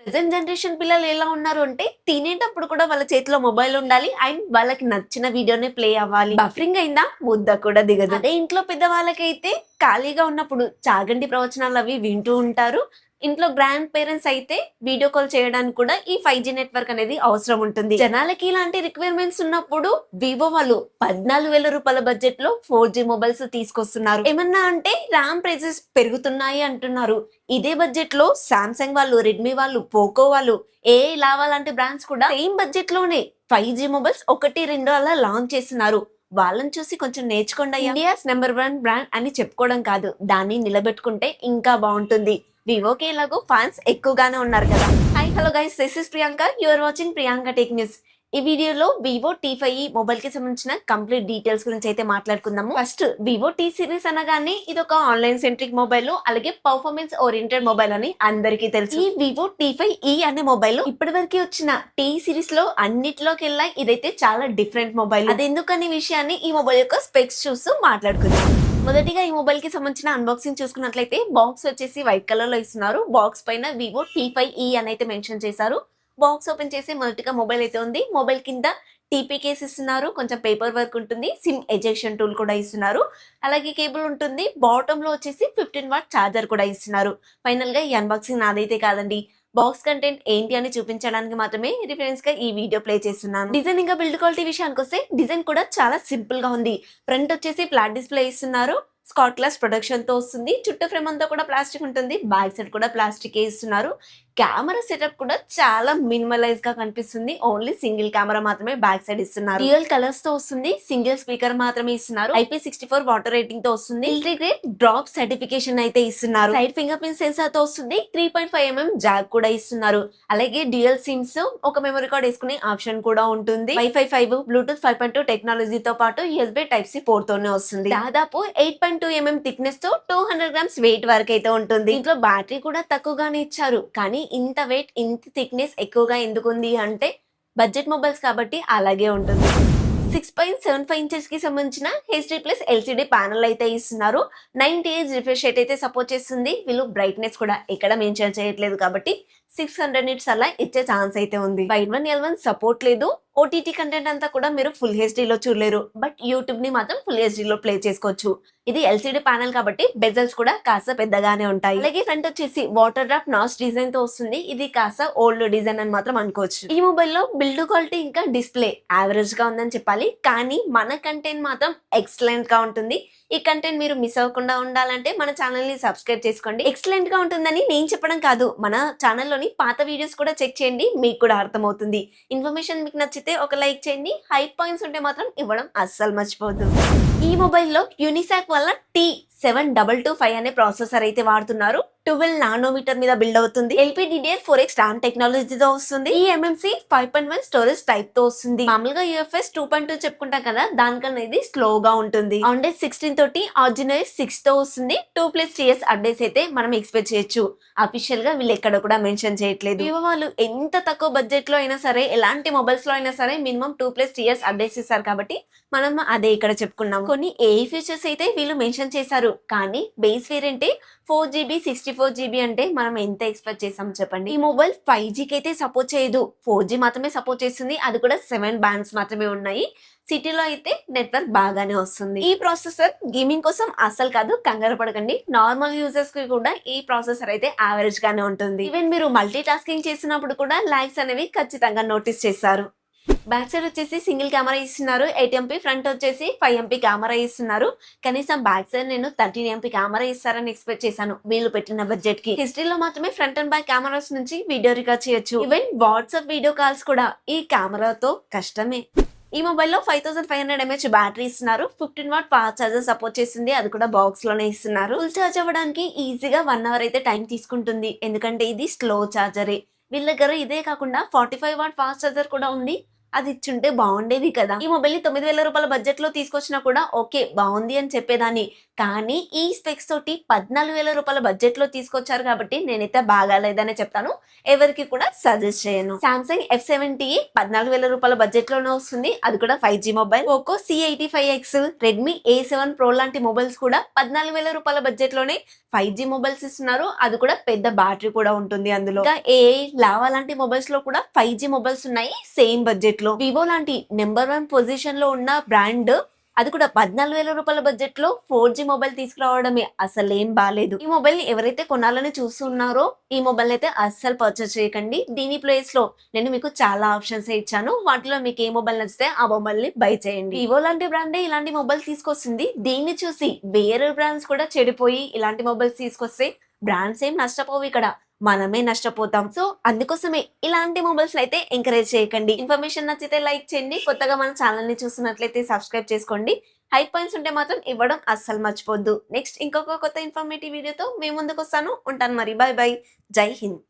Present generation పిల్లలు ఎలా ఉన్నారు అంటే తినేటప్పుడు కూడా వాళ్ళ చేతిలో మొబైల్ ఉండాలి అండ్ వాళ్ళకి నచ్చిన వీడియోనే ప్లే అవ్వాలి. బఫరింగ్ అయిందా ముద్ద కూడా దిగదు. అదే ఇంట్లో పెద్దవాళ్ళకైతే ఖాళీగా ఉన్నప్పుడు చాగంటి ప్రవచనాలు అవి వింటూ ఉంటారు. ఇంట్లో గ్రాండ్ పేరెంట్స్ అయితే వీడియో కాల్ చేయడానికి కూడా ఈ 5G నెట్వర్క్ అనేది అవసరం ఉంటుంది. జనాలకి ఇలాంటి రిక్వైర్మెంట్స్ ఉన్నప్పుడు వివో వాళ్ళు 14,000 రూపాయల బడ్జెట్ లో 4G మొబైల్స్ తీసుకొస్తున్నారు. ఏమన్నా అంటే ర్యామ్ ప్రైజెస్ పెరుగుతున్నాయి అంటున్నారు. ఇదే బడ్జెట్ లో సామ్సంగ్ వాళ్ళు, రెడ్మీ వాళ్ళు, పోకో వాళ్ళు, ఏ లావా లాంటి బ్రాండ్స్ కూడా సేమ్ బడ్జెట్ లోనే 5G మొబైల్స్ 1, 2 అలా లాంచ్ చేస్తున్నారు. వాళ్ళని చూసి కొంచెం నేర్చుకోండి. ఇండియాస్ నెంబర్ 1 బ్రాండ్ అని చెప్పుకోవడం కాదు, దాన్ని నిలబెట్టుకుంటే ఇంకా బాగుంటుంది. వివోకి ఎలాగో ఫ్యాన్స్ ఎక్కువగానే ఉన్నారు కదా. Hi hello guys, this is Priyanka, you are watching Priyanka tech news. ఈ వీడియోలో వివో T5e మొబైల్ కి సంబంధించిన కంప్లీట్ డీటెయిల్స్ గురించి అయితే మాట్లాడుకుందాము. ఫస్ట్ వివో T సిరీస్ అనగానే ఇది ఒక ఆన్లైన్ సెంట్రిక్ మొబైల్, అలాగే పర్ఫార్మెన్స్ ఓరియంటెడ్ మొబైల్ అని అందరికీ తెలుసు. ఈ వివో T5e అనే మొబైల్ ఇప్పటి వరకు వచ్చిన T సిరీస్ లో అన్నిటిలోకెల్లా ఇదైతే చాలా డిఫరెంట్ మొబైల్. అది ఎందుకనే విషయాన్ని ఈ మొబైల్ యొక్క స్పెక్స్ చూస్తూ మాట్లాడుకుందాం. మొదటిగా ఈ మొబైల్ కి సంబంధించిన అన్బాక్సింగ్ చూసుకున్నట్లయితే బాక్స్ వచ్చేసి వైట్ కలర్ లో ఇస్తున్నారు. బాక్స్ పైన వివో T5e అని అయితే మెన్షన్ చేశారు. బాక్స్ ఓపెన్ చేసి మొదటిగా మొబైల్ అయితే ఉంది. మొబైల్ కింద టీపీ కేస్ ఇస్తున్నారు, కొంచెం పేపర్ వర్క్ ఉంటుంది, సిమ్ ఎజెక్షన్ టూల్ కూడా ఇస్తున్నారు, అలాగే కేబుల్ ఉంటుంది. బాటమ్ లో వచ్చేసి 15 వాట్ ఛార్జర్ కూడా ఇస్తున్నారు. ఫైనల్ గా ఈ అన్బాక్సింగ్ నాదైతే కాదండి, బాక్స్ కంటెంట్ ఏంటి అని చూపించడానికి మాత్రమే రిఫరెన్స్ గా ఈ వీడియో ప్లే చేస్తున్నాను. డిజైన్ ఇంకా బిల్డ్ క్వాలిటీ విషయానికి వస్తే డిజైన్ కూడా చాలా సింపుల్ గా ఉంది. ఫ్రంట్ వచ్చేసి ఫ్లాట్ డిస్ప్లే ఇస్తున్నారు, స్కాట్ గ్లాస్ ప్రొడక్షన్ తో వస్తుంది. చుట్టూ ఫ్రేమ్ అంతా కూడా ప్లాస్టిక్ ఉంటుంది, బ్యాక్ సైడ్ కూడా ప్లాస్టిక్ ఇస్తున్నారు. కెమెరా సెటప్ కూడా చాలా మినిమలైజ్ గా కనిపిస్తుంది. ఓన్లీ సింగిల్ కెమెరా మాత్రమే బ్యాక్ సైడ్ ఇస్తున్నారు. రియల్ కలర్స్ తో వస్తుంది, సింగిల్ స్పీకర్ మాత్రమే ఇస్తున్నారు. IP64 వాటర్ రేటింగ్ తో వస్తుంది. ఇంటిగ్రేట్ డ్రాప్ సర్టిఫికేషన్ అయితే ఇస్తున్నారు. సైడ్ ఫింగర్ ప్రింట్ సెన్సార్ తో వస్తుంది. 3.5mm జాక్ కూడా ఇస్తున్నారు. అలాగే డ్యూయల్ సిమ్స్, ఒక మెమరీ కార్డ్ వేసుకునే ఆప్షన్ కూడా ఉంటుంది. Wi-Fi 5, బ్లూటూత్ 5.2 టెక్నాలజీతో పాటు USB Type-C పోర్ట్ తోనే వస్తుంది. దాదాపు 8.2mm థిక్నెస్ తో 200 గ్రామ్స్ వెయిట్ వరకు అయితే ఉంటుంది. ఇంట్లో బ్యాటరీ కూడా తక్కువగానే ఇచ్చారు, కానీ ఇంత వెయిట్, ఇంత థిక్నెస్ ఎక్కువగా ఎందుకు ఉంది అంటే బడ్జెట్ మొబైల్స్ కాబట్టి అలాగే ఉంటుంది. 6.75 ఇంచెస్ కి సంబంధించిన HD+ LCD ప్యానల్ అయితే ఇస్తున్నారు. 90Hz రిఫ్రెష్ రేట్ అయితే సపోర్ట్ చేస్తుంది. వీళ్ళు బ్రైట్నెస్ కూడా ఎక్కడ మెన్షన్ చేయట్లేదు కాబట్టి 600 నిట్స్ అలా ఇచ్చే ఛాన్స్ అయితే ఉంది. 5.1L1 సపోర్ట్ లేదు. OTT కంటెంట్ అంతా కూడా మీరు ఫుల్ HD లో చూడలేరు, బట్ యూట్యూబ్ ని మాత్రం ఫుల్ HD లో ప్లే చేసుకోవచ్చు. ఇది LCD ప్యానల్ కాబట్టి బెజల్స్ కూడా కాస్త పెద్దగానే ఉంటాయి. అలాగే ఫ్రంట్ వచ్చేసి వాటర్ డ్రాప్ నాచ్ డిజైన్ తో వస్తుంది. ఇది కాస్త ఓల్డ్ డిజైన్ అని మాత్రం అనుకోవచ్చు. ఈ మొబైల్ లో బిల్డ్ క్వాలిటీ ఇంకా డిస్ప్లే యావరేజ్ గా ఉందని చెప్పాలి, కానీ మన కంటెంట్ మాత్రం ఎక్సలెంట్ గా ఉంటుంది. ఈ కంటెంట్ మీరు మిస్ అవ్వకుండా ఉండాలంటే మన ఛానల్ ని సబ్స్క్రైబ్ చేసుకోండి. ఎక్సలెంట్ గా ఉంటుందని నేను చెప్పడం కాదు, మన ఛానల్లోని పాత వీడియోస్ కూడా చెక్ చేయండి, మీకు కూడా అర్థమవుతుంది. ఇన్ఫర్మేషన్ మీకు నచ్చితే ఒక లైక్ చేయండి. హై పాయింట్స్ ఉంటే మాత్రం ఇవ్వడం అస్సలు మర్చిపోవద్దు. ఈ మొబైల్లో యూనిసాక్ వల్ల T7225 అనే ప్రాసెసర్ అయితే వాడుతున్నారు. 12 నానోమీటర్ మీద బిల్డ్ అవుతుంది. LPDDR4X RAM టెక్నాలజీతో వస్తుంది. ఈ MMC 5.1 స్టోరేజ్ టైప్ తో వస్తుంది. మామూలుగా UFS 2.2 చెప్పుకుంటాం కదా, దానికన్నా ఇది స్లోగా ఉంటుంది. Android 16 తోటి Adreno 6 తో వస్తుంది. 2+3 అప్డేట్స్ అయితే మనం ఎక్స్పెక్ట్ చేయొచ్చు. అఫీషియల్ గా వీళ్ళు ఎక్కడ కూడా మెన్షన్ చేయట్లేదు. వివో వాళ్ళు ఎంత తక్కువ బడ్జెట్ లో అయినా సరే, ఎలాంటి మొబైల్స్ లో అయినా సరే మినిమం 2+3 అప్డేట్స్ ఇస్తారు కాబట్టి మనం అదే ఇక్కడ చెప్పుకున్నాం. కొన్ని AI ఫీచర్స్ అయితే వీళ్ళు మెన్షన్ చేశారు, కానీ బేస్ వేరియంటే 4GB 64GB అంటే మనం ఎంత ఎక్స్పెక్ట్ చేసాం చెప్పండి. ఈ మొబైల్ 5G కి అయితే సపోర్ట్ చేయదు, 4G మాత్రమే సపోర్ట్ చేస్తుంది. అది కూడా 7 బ్యాండ్స్ మాత్రమే ఉన్నాయి. సిటీలో అయితే నెట్వర్క్ బాగానే వస్తుంది. ఈ ప్రాసెసర్ గేమింగ్ కోసం అస్సలు కాదు, కంగారు పడకండి. నార్మల్ యూజర్స్ కి కూడా ఈ ప్రాసెసర్ అయితే యావరేజ్ గానే ఉంటుంది. ఈవెన్ మీరు మల్టీ టాస్కింగ్ చేసినప్పుడు కూడా లాగ్స్ అనేవి ఖచ్చితంగా నోటీస్ చేస్తారు. బ్యాక్ సైడ్ వచ్చేసి సింగిల్ కెమెరా ఇస్తున్నారు, 8MP. ఫ్రంట్ వచ్చేసి 5MP కెమెరా ఇస్తున్నారు. కనీసం బ్యాక్ సైడ్ నేను 13MP కెమెరా ఇస్తారని ఎక్స్పెక్ట్ చేశాను వీళ్ళు పెట్టిన బడ్జెట్ కి. హిస్టరీలో మాత్రమే ఫ్రంట్ అండ్ బ్యాక్ కెమెరాస్ నుంచి వీడియో రికార్డ్ చేయొచ్చు. ఈవెన్ వాట్సాప్ వీడియో కాల్స్ కూడా ఈ కెమెరాతో కష్టమే. ఈ మొబైల్లో 5500mAh బ్యాటరీ ఇస్తున్నారు. 15 వాట్ ఫాస్ట్ ఛార్జర్ సపోర్ట్ చేస్తుంది, అది కూడా బాక్స్ లోనే ఇస్తున్నారు. ఫుల్ ఛార్జ్ అవ్వడానికి ఈజీగా 1 అవర్ అయితే టైం తీసుకుంటుంది, ఎందుకంటే ఇది స్లో ఛార్జరే. వీళ్ళ దగ్గర ఇదే కాకుండా 45 వాట్ ఫాస్ట్ ఛార్జర్ కూడా ఉంది. అది ఇచ్చుంటే బాగుండేది కదా. ఈ మొబైల్ ని 9,000 రూపాయల బడ్జెట్ లో తీసుకొచ్చినా కూడా ఓకే బాగుంది అని చెప్పేదాన్ని. కానీ ఈ స్పెక్స్ తోటి 14,000 రూపాయల బడ్జెట్ లో తీసుకొచ్చారు కాబట్టి నేనైతే బాగాలేదనే చెప్తాను. ఎవరికి కూడా సజెస్ట్ చేయను. సామ్సంగ్ F70 14,000 రూపాయల బడ్జెట్ లోనే వస్తుంది. అది కూడా 5G mobile. Poco C85X, Redmi A7 Pro లాంటి మొబైల్స్ కూడా 14,000 రూపాయల బడ్జెట్ లోనే 5G మొబైల్స్ ఇస్తున్నారు. అది కూడా పెద్ద బ్యాటరీ కూడా ఉంటుంది అందులో. ఇంకా లావా లాంటి మొబైల్స్ లో కూడా 5G మొబైల్స్ ఉన్నాయి సేమ్ బడ్జెట్ లో. వివో లాంటి నెంబర్ 1 పొజిషన్ లో ఉన్న బ్రాండ్ అది కూడా 14,000 రూపాయల బడ్జెట్ లో 4G మొబైల్ తీసుకురావడమే అసలేం బాలేదు. ఈ మొబైల్ ని ఎవరైతే కొనాలని చూస్తున్నారో ఈ మొబైల్ అయితే అస్సలు పర్చేస్ చేయకండి. దీని ప్లేస్ లో నేను మీకు చాలా ఆప్షన్స్ ఇచ్చాను. వాటిలో మీకు ఏ మొబైల్ నచ్చితే ఆ మొబైల్ ని బై చేయండి. వివో లాంటి బ్రాండే ఇలాంటి మొబైల్ తీసుకొస్తుంది. దీన్ని చూసి వేరే బ్రాండ్స్ కూడా చెడిపోయి ఇలాంటి మొబైల్స్ తీసుకొస్తే బ్రాండ్స్ ఏం నష్టపోవు, ఇక్కడ మనమే నష్టపోతాం. సో అందుకోసమే ఇలాంటి మొబైల్స్ అయితే ఎంకరేజ్ చేయకండి. ఇన్ఫర్మేషన్ నచ్చితే లైక్ చేయండి. కొత్తగా మన ఛానల్ ని చూస్తున్నట్లయితే సబ్స్క్రైబ్ చేసుకోండి. హై పాయింట్స్ ఉంటే మాత్రం ఇవ్వడం అస్సలు మర్చిపోద్దు. నెక్స్ట్ ఇంకొక కొత్త ఇన్ఫర్మేటివ్ వీడియోతో మేము ముందుకు వస్తాను. ఉంటాను మరి. By by. జై హింద్.